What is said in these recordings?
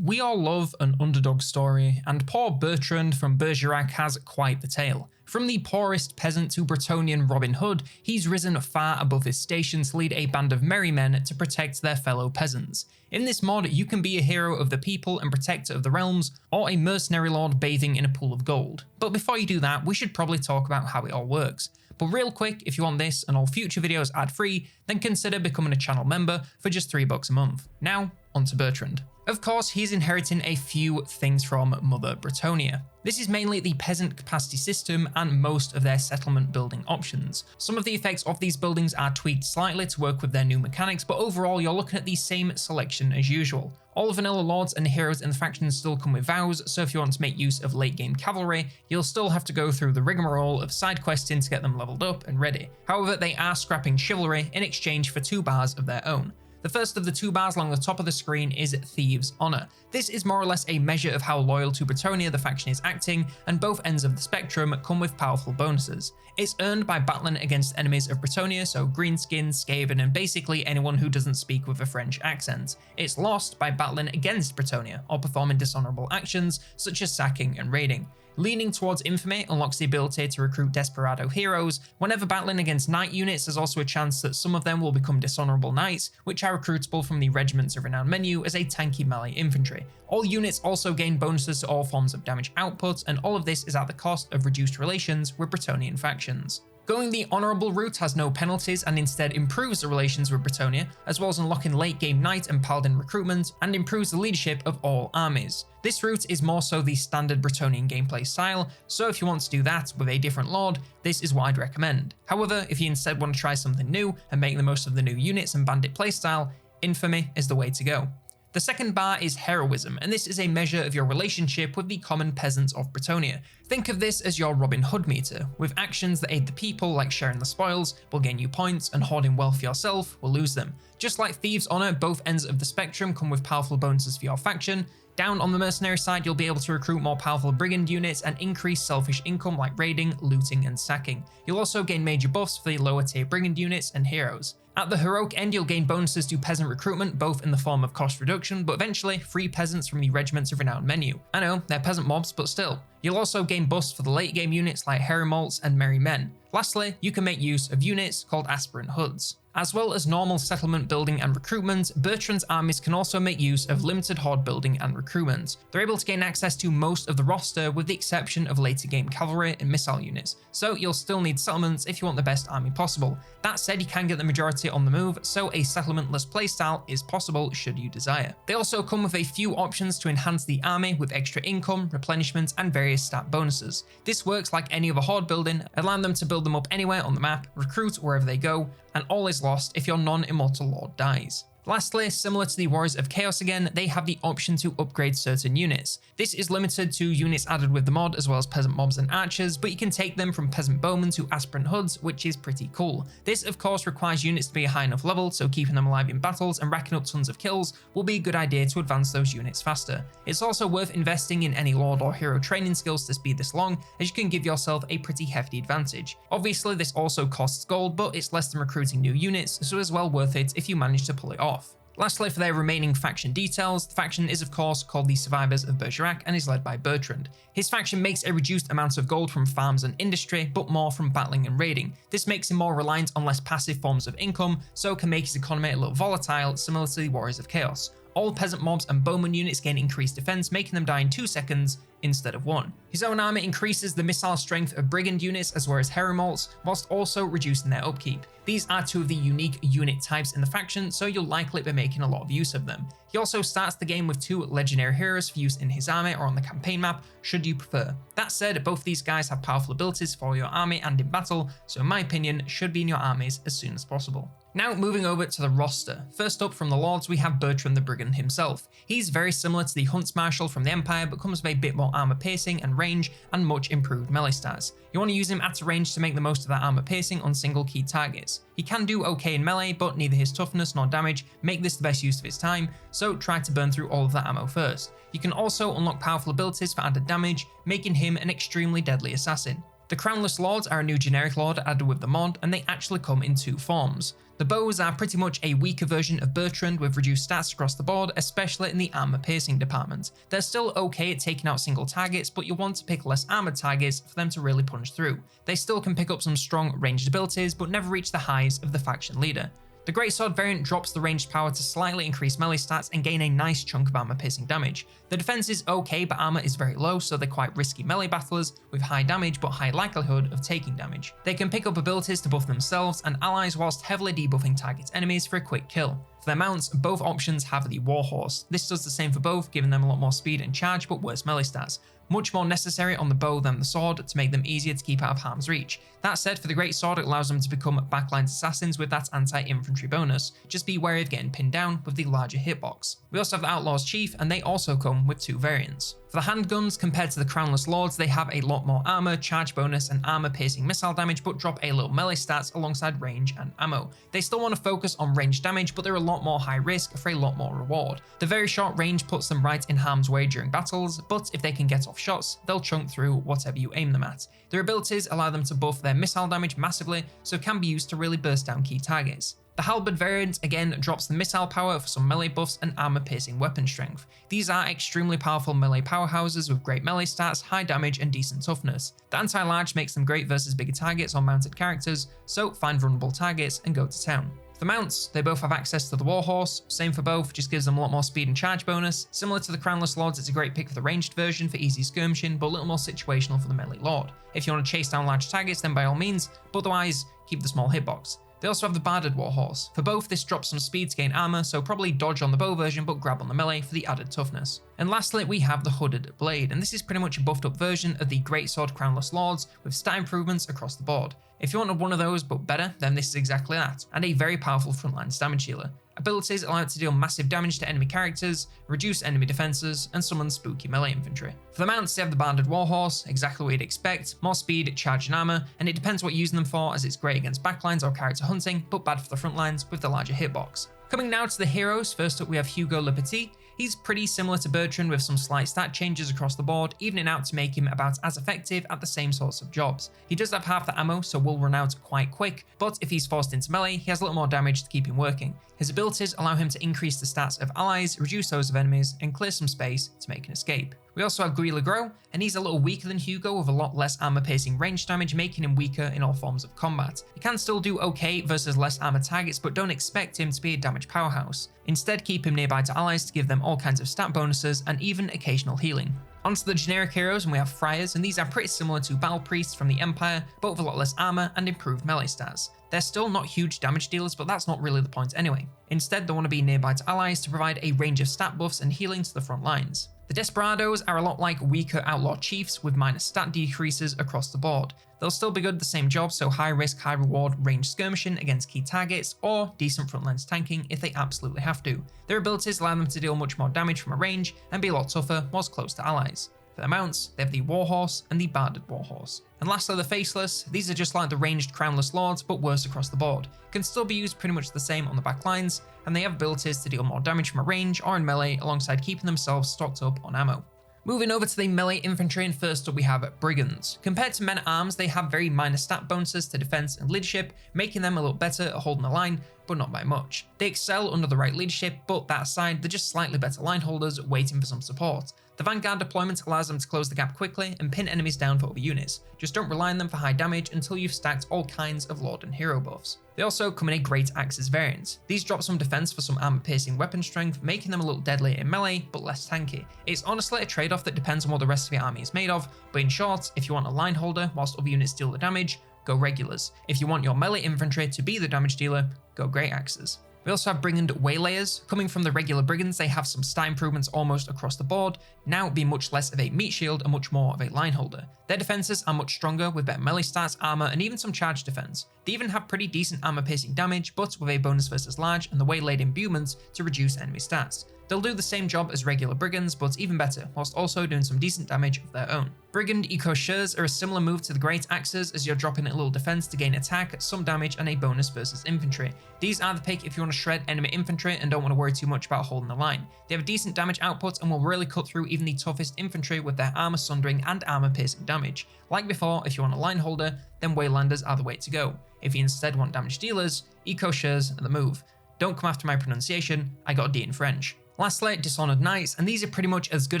We all love an underdog story, and poor Bertrand from Bergerac has quite the tale. From the poorest peasant to Bretonnian Robin Hood, he's risen far above his station to lead a band of merry men to protect their fellow peasants. In this mod, you can be a hero of the people and protector of the realms, or a mercenary lord bathing in a pool of gold. But before you do that, we should probably talk about how it all works. But real quick, if you want this and all future videos ad-free, then consider becoming a channel member for just $3 a month. Now, on to Bertrand. Of course, he's inheriting a few things from Mother Bretonnia. This is mainly the peasant capacity system and most of their settlement building options. Some of the effects of these buildings are tweaked slightly to work with their new mechanics, but overall you're looking at the same selection as usual. All vanilla lords and heroes in the factions still come with vows, so if you want to make use of late game cavalry, you'll still have to go through the rigmarole of side questing to get them leveled up and ready. However, they are scrapping chivalry in exchange for 2 bars of their own. The first of the 2 bars along the top of the screen is Thieves' Honor. This is more or less a measure of how loyal to Bretonnia the faction is acting, and both ends of the spectrum come with powerful bonuses. It's earned by battling against enemies of Bretonnia, so Greenskins, Skaven, and basically anyone who doesn't speak with a French accent. It's lost by battling against Bretonnia, or performing dishonorable actions such as sacking and raiding. Leaning towards infamy unlocks the ability to recruit desperado heroes. Whenever battling against knight units, there's also a chance that some of them will become dishonorable knights, which are recruitable from the Regiments of Renown menu as a tanky melee infantry. All units also gain bonuses to all forms of damage output, and all of this is at the cost of reduced relations with Bretonnian factions. Going the honourable route has no penalties and instead improves the relations with Bretonnia, as well as unlocking late game knight and paladin recruitment, and improves the leadership of all armies. This route is more so the standard Bretonnian gameplay style, so if you want to do that with a different lord, this is what I'd recommend. However, if you instead want to try something new and make the most of the new units and bandit playstyle, infamy is the way to go. The second bar is Heroism, and this is a measure of your relationship with the common peasants of Bretonnia. Think of this as your Robin Hood meter, with actions that aid the people like sharing the spoils will gain you points and hoarding wealth for yourself will lose them. Just like Thieves' Honor, both ends of the spectrum come with powerful bonuses for your faction. Down on the mercenary side, you'll be able to recruit more powerful brigand units and increase selfish income like raiding, looting, and sacking. You'll also gain major buffs for the lower tier brigand units and heroes. At the heroic end, you'll gain bonuses to peasant recruitment, both in the form of cost reduction, but eventually free peasants from the Regiments of Renown menu. I know, they're peasant mobs, but still. You'll also gain buffs for the late game units like Heremolts and Merry Men. Lastly, you can make use of units called Aspirant Hoods. As well as normal settlement building and recruitment, Bertrand's armies can also make use of limited horde building and recruitment. They're able to gain access to most of the roster with the exception of later game cavalry and missile units, so you'll still need settlements if you want the best army possible. That said, you can get the majority on the move, so a settlementless playstyle is possible should you desire. They also come with a few options to enhance the army with extra income, replenishment, and various stat bonuses. This works like any other horde building, allowing them to build them up anywhere on the map, recruit wherever they go, and all is lost if your non-immortal lord dies. Lastly, similar to the Warriors of Chaos again, they have the option to upgrade certain units. This is limited to units added with the mod as well as peasant mobs and archers, but you can take them from peasant bowmen to aspirant hoods, which is pretty cool. This of course requires units to be a high enough level, so keeping them alive in battles and racking up tons of kills will be a good idea to advance those units faster. It's also worth investing in any lord or hero training skills to speed this along, as you can give yourself a pretty hefty advantage. Obviously this also costs gold, but it's less than recruiting new units, so it's well worth it if you manage to pull it off. Lastly, for their remaining faction details, the faction is of course called the Survivors of Bergerac and is led by Bertrand. His faction makes a reduced amount of gold from farms and industry, but more from battling and raiding. This makes him more reliant on less passive forms of income, so can make his economy a little volatile, similar to the Warriors of Chaos. All peasant mobs and bowman units gain increased defense, making them die in 2 seconds instead of 1. His own army increases the missile strength of brigand units as well as Heremolts, whilst also reducing their upkeep. These are 2 of the unique unit types in the faction, so you'll likely be making a lot of use of them. He also starts the game with 2 legendary heroes for use in his army or on the campaign map, should you prefer. That said, both these guys have powerful abilities for your army and in battle, so in my opinion, should be in your armies as soon as possible. Now moving over to the roster. First up from the Lords, we have Bertrand the Brigand himself. He's very similar to the Hunts Marshal from the Empire, but comes with a bit more armor piercing and range and much improved melee stats. You want to use him at a range to make the most of that armor piercing on single key targets. He can do okay in melee, but neither his toughness nor damage make this the best use of his time, so try to burn through all of that ammo first. You can also unlock powerful abilities for added damage, making him an extremely deadly assassin. The Crownless Lords are a new generic lord added with the mod, and they actually come in two forms. The bows are pretty much a weaker version of Bertrand with reduced stats across the board, especially in the armor piercing department. They're still okay at taking out single targets, but you want to pick less armored targets for them to really punch through. They still can pick up some strong ranged abilities, but never reach the highs of the faction leader. The Greatsword variant drops the ranged power to slightly increase melee stats and gain a nice chunk of armor piercing damage. The defense is okay, but armor is very low, so they're quite risky melee battlers with high damage but high likelihood of taking damage. They can pick up abilities to buff themselves and allies whilst heavily debuffing target enemies for a quick kill. For their mounts, both options have the Warhorse. This does the same for both, giving them a lot more speed and charge but worse melee stats. Much more necessary on the bow than the sword to make them easier to keep out of harm's reach. That said, for the Great Sword, it allows them to become backline assassins with that anti-infantry bonus. Just be wary of getting pinned down with the larger hitbox. We also have the Outlaw's Chief, and they also come with two variants. For the handguns, compared to the Crownless Lords, they have a lot more armor, charge bonus, and armor piercing missile damage, but drop a little melee stats alongside range and ammo. They still want to focus on range damage, but they're a lot more high risk for a lot more reward. The very short range puts them right in harm's way during battles, but if they can get off shots, they'll chunk through whatever you aim them at. Their abilities allow them to buff their missile damage massively, so can be used to really burst down key targets. The Halberd variant again drops the missile power for some melee buffs and armor piercing weapon strength. These are extremely powerful melee powerhouses with great melee stats, high damage and decent toughness. The anti-large makes them great versus bigger targets or mounted characters, so find vulnerable targets and go to town. For mounts, they both have access to the Warhorse, same for both, just gives them a lot more speed and charge bonus. Similar to the Crownless Lords, it's a great pick for the ranged version for easy skirmishing, but a little more situational for the melee lord. If you want to chase down large targets, then by all means, but otherwise, keep the small hitbox. They also have the Barded Warhorse. For both, this drops some speed to gain armor, so probably dodge on the bow version but grab on the melee for the added toughness. And lastly, we have the Hooded Blade, and this is pretty much a buffed up version of the Greatsword Crownless Lords with stat improvements across the board. If you wanted one of those but better, then this is exactly that, and a very powerful frontline damage healer. Abilities allow it to deal massive damage to enemy characters, reduce enemy defenses, and summon spooky melee infantry. For the mounts, they have the Banded Warhorse, exactly what you'd expect, more speed, charge and armor, and it depends what you're using them for, as it's great against backlines or character hunting, but bad for the front lines with the larger hitbox. Coming now to the heroes, first up we have Hugo Le Petit. He's pretty similar to Bertrand with some slight stat changes across the board, evening out to make him about as effective at the same sorts of jobs. He does have half the ammo, so will run out quite quick, but if he's forced into melee, he has a little more damage to keep him working. His abilities allow him to increase the stats of allies, reduce those of enemies, and clear some space to make an escape. We also have Gris le Gros, and he's a little weaker than Hugo with a lot less armor piercing range damage, making him weaker in all forms of combat. He can still do okay versus less armor targets, but don't expect him to be a damage powerhouse. Instead, keep him nearby to allies to give them all kinds of stat bonuses and even occasional healing. Onto the generic heroes, and we have Friars, and these are pretty similar to Battle Priests from the Empire, but with a lot less armor and improved melee stats. They're still not huge damage dealers, but that's not really the point anyway. Instead, they want to be nearby to allies to provide a range of stat buffs and healing to the front lines. The Desperados are a lot like weaker Outlaw Chiefs with minor stat decreases across the board. They'll still be good at the same job, so high risk, high reward range skirmishing against key targets, or decent frontlines tanking if they absolutely have to. Their abilities allow them to deal much more damage from a range and be a lot tougher whilst close to allies. For their mounts, they have the Warhorse and the Barded Warhorse. And lastly, the Faceless. These are just like the ranged Crownless Lords, but worse across the board. Can still be used pretty much the same on the back lines, and they have abilities to deal more damage from a range or in melee, alongside keeping themselves stocked up on ammo. Moving over to the melee infantry, and first up we have Brigands. Compared to men-at-arms, they have very minor stat bonuses to defense and leadership, making them a little better at holding the line, but not by much. They excel under the right leadership, but that aside, they're just slightly better line holders waiting for some support. The Vanguard deployment allows them to close the gap quickly and pin enemies down for other units. Just don't rely on them for high damage until you've stacked all kinds of Lord and Hero buffs. They also come in a Great Axes variant. These drop some defense for some armor-piercing weapon strength, making them a little deadlier in melee, but less tanky. It's honestly a trade-off that depends on what the rest of your army is made of, but in short, if you want a line holder whilst other units deal the damage, go regulars. If you want your melee infantry to be the damage dealer, go Great Axes. We also have Brigand Waylayers. Coming from the regular Brigands, they have some stat improvements almost across the board, now being much less of a meat shield and much more of a line holder. Their defenses are much stronger with better melee stats, armor, and even some charge defense. They even have pretty decent armor piercing damage, but with a bonus versus large and the Waylaid imbuements to reduce enemy stats. They'll do the same job as regular brigands, but even better, whilst also doing some decent damage of their own. Brigand Ecocheurs are a similar move to the Great Axes, as you're dropping a little defense to gain attack, some damage, and a bonus versus infantry. These are the pick if you want to shred enemy infantry and don't want to worry too much about holding the line. They have a decent damage output and will really cut through even the toughest infantry with their armor sundering and armor piercing damage. Like before, if you want a line holder, then Waylanders are the way to go. If you instead want damage dealers, Ecocheurs are the move. Don't come after my pronunciation, I got a D in French. Lastly, Dishonored Knights, and these are pretty much as good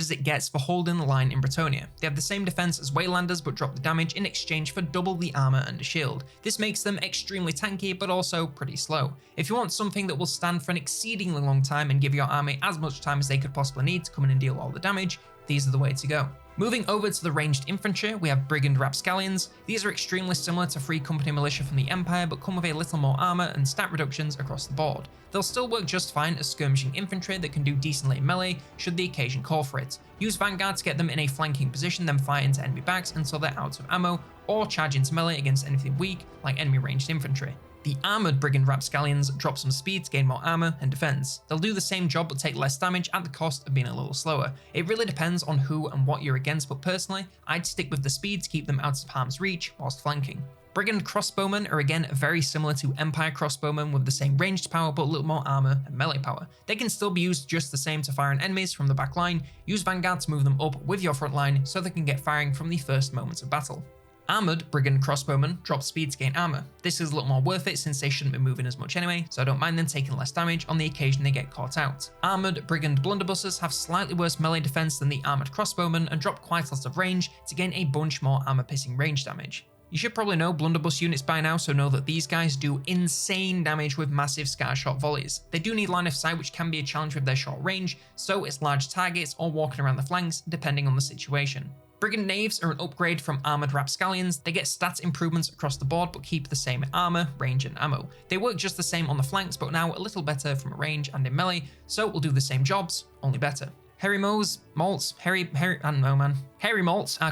as it gets for holding the line in Bretonnia. They have the same defense as Waylanders but drop the damage in exchange for double the armor and a shield. This makes them extremely tanky but also pretty slow. If you want something that will stand for an exceedingly long time and give your army as much time as they could possibly need to come in and deal all the damage, these are the way to go. Moving over to the ranged infantry, we have Brigand Rapscallions. These are extremely similar to Free Company Militia from the Empire, but come with a little more armor and stat reductions across the board. They'll still work just fine as skirmishing infantry that can do decently melee should the occasion call for it. Use Vanguard to get them in a flanking position, then fire into enemy backs until they're out of ammo, or charge into melee against anything weak like enemy ranged infantry. The armoured Brigand Rapscallions drop some speed to gain more armour and defence. They'll do the same job but take less damage at the cost of being a little slower. It really depends on who and what you're against, but personally, I'd stick with the speed to keep them out of harm's reach whilst flanking. Brigand Crossbowmen are again very similar to Empire Crossbowmen with the same ranged power but a little more armour and melee power. They can still be used just the same to fire on enemies from the back line. Use Vanguard to move them up with your front line so they can get firing from the first moments of battle. Armoured Brigand Crossbowmen drop speed to gain armour. This is a little more worth it since they shouldn't be moving as much anyway, so I don't mind them taking less damage on the occasion they get caught out. Armoured Brigand Blunderbusses have slightly worse melee defense than the Armoured Crossbowmen and drop quite a lot of range to gain a bunch more armour piercing range damage. You should probably know blunderbuss units by now, so know that these guys do insane damage with massive scattershot volleys. They do need line of sight, which can be a challenge with their short range, so it's large targets or walking around the flanks depending on the situation. Brigand Knaves are an upgrade from Armoured Rapscallions. They get stats improvements across the board but keep the same armour, range and ammo. They work just the same on the flanks but now a little better from a range and in melee, so will do the same jobs, only better. Hairy Malts are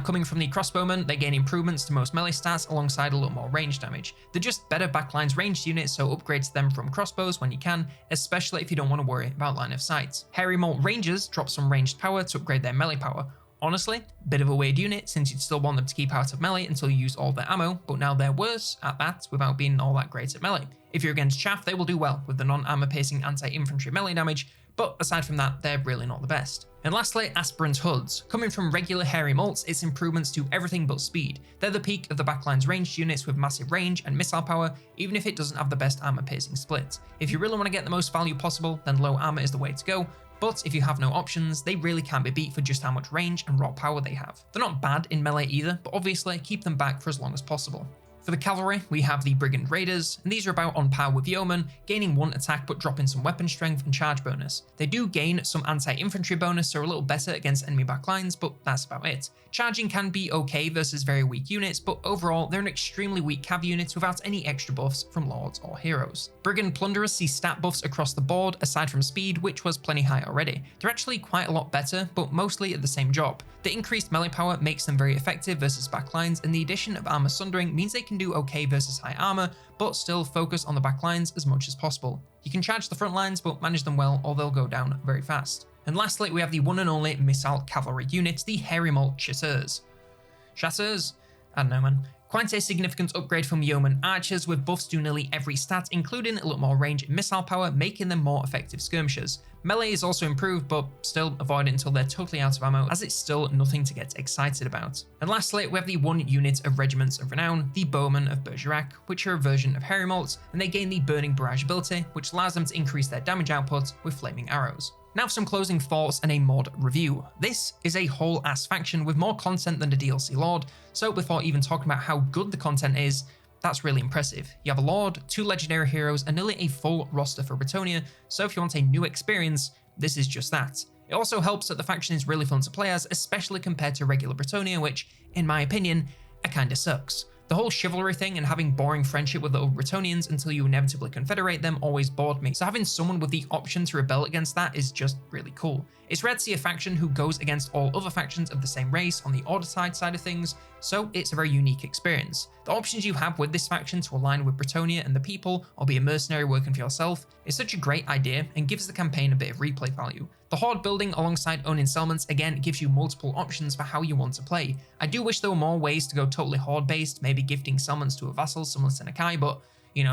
coming from the Crossbowmen. They gain improvements to most melee stats alongside a little more range damage. They're just better backlines ranged units, so upgrade to them from crossbows when you can, especially if you don't want to worry about line of sight. Hairy Malt Rangers drop some ranged power to upgrade their melee power. Honestly, bit of a weird unit since you'd still want them to keep out of melee until you use all their ammo, but now they're worse at that without being all that great at melee. If you're against chaff, they will do well with the non-armor piercing anti-infantry melee damage, but aside from that, they're really not the best. And lastly, Aspirant Hoods. Coming from regular Hairy Malts, it's improvements to everything but speed. They're the peak of the backline's ranged units with massive range and missile power, even if it doesn't have the best armor piercing split. If you really want to get the most value possible, then low armor is the way to go, but if you have no options, they really can't be beat for just how much range and raw power they have. They're not bad in melee either, but obviously keep them back for as long as possible. For the cavalry, we have the Brigand Raiders, and these are about on par with Yeomen, gaining 1 attack but dropping some weapon strength and charge bonus. They do gain some anti-infantry bonus, so are a little better against enemy backlines, but that's about it. Charging can be okay versus very weak units, but overall they're an extremely weak cav unit without any extra buffs from lords or heroes. Brigand Plunderers see stat buffs across the board aside from speed, which was plenty high already. They're actually quite a lot better, but mostly at the same job. The increased melee power makes them very effective versus backlines, and the addition of armor sundering means they can do okay versus high armor, but still focus on the backlines as much as possible. You can charge the front lines, but manage them well or they'll go down very fast. And lastly, we have the one and only missile cavalry unit, the Hairy Malt Chasseurs. Chasseurs? I don't know, man. Quite a significant upgrade from Yeoman Archers with buffs to nearly every stat, including a little more range and missile power, making them more effective skirmishers. Melee is also improved, but still avoid it until they're totally out of ammo, as it's still nothing to get excited about. And lastly, we have the one unit of Regiments of Renown, the Bowmen of Bergerac, which are a version of Hairy Malt, and they gain the Burning Barrage ability, which allows them to increase their damage output with flaming arrows. Now for some closing thoughts and a mod review. This is a whole ass faction with more content than the DLC Lord, so before even talking about how good the content is, that's really impressive. You have a Lord, 2 legendary heroes, and nearly a full roster for Bretonnia, so if you want a new experience, this is just that. It also helps that the faction is really fun to play as, especially compared to regular Bretonnia, which, in my opinion, kinda sucks. The whole chivalry thing and having boring friendship with the other Bretonnians until you inevitably confederate them always bored me, so having someone with the option to rebel against that is just really cool. It's rare to see a faction who goes against all other factions of the same race on the order side of things, so it's a very unique experience. The options you have with this faction to align with Bretonnia and the people, or be a mercenary working for yourself, It's such a great idea and gives the campaign a bit of replay value. The horde building alongside owning settlements again gives you multiple options for how you want to play. I do wish there were more ways to go totally horde based, maybe gifting settlements to a vassal similar to Nakai, but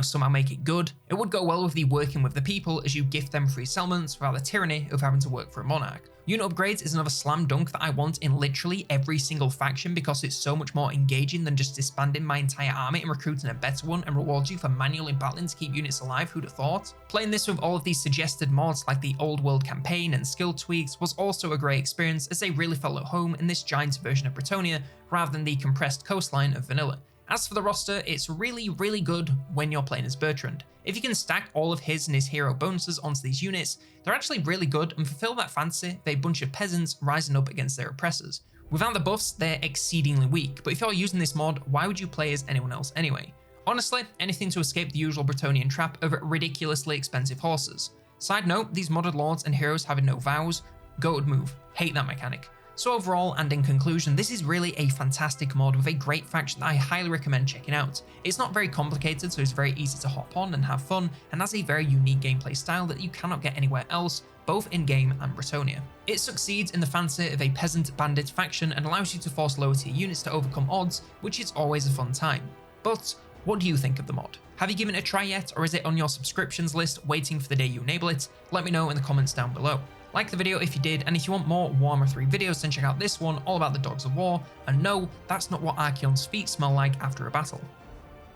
somehow make it good. It would go well with the working with the people as you gift them free settlements without the tyranny of having to work for a monarch. Unit upgrades is another slam dunk that I want in literally every single faction because it's so much more engaging than just disbanding my entire army and recruiting a better one and rewards you for manually battling to keep units alive, who'd have thought? Playing this with all of these suggested mods like the old world campaign and skill tweaks was also a great experience as they really felt at home in this giant version of Bretonnia rather than the compressed coastline of vanilla. As for the roster, it's really good when you're playing as Bertrand. If you can stack all of his and his hero bonuses onto these units, they're actually really good and fulfill that fantasy of a bunch of peasants rising up against their oppressors. Without the buffs, they're exceedingly weak, but if you're using this mod, why would you play as anyone else anyway? Honestly, anything to escape the usual Bretonnian trap of ridiculously expensive horses. Side note, these modded lords and heroes having no vows, goated move, hate that mechanic. So overall, and in conclusion, this is really a fantastic mod with a great faction that I highly recommend checking out. It's not very complicated, so it's very easy to hop on and have fun, and has a very unique gameplay style that you cannot get anywhere else, both in-game and Bretonnia. It succeeds in the fantasy of a peasant bandit faction and allows you to force lower tier units to overcome odds, which is always a fun time. But what do you think of the mod? Have you given it a try yet, or is it on your subscriptions list waiting for the day you enable it? Let me know in the comments down below. Like the video if you did, and if you want more Warhammer 3 videos, then check out this one all about the Dogs of War, and no, that's not what Archaon's feet smell like after a battle.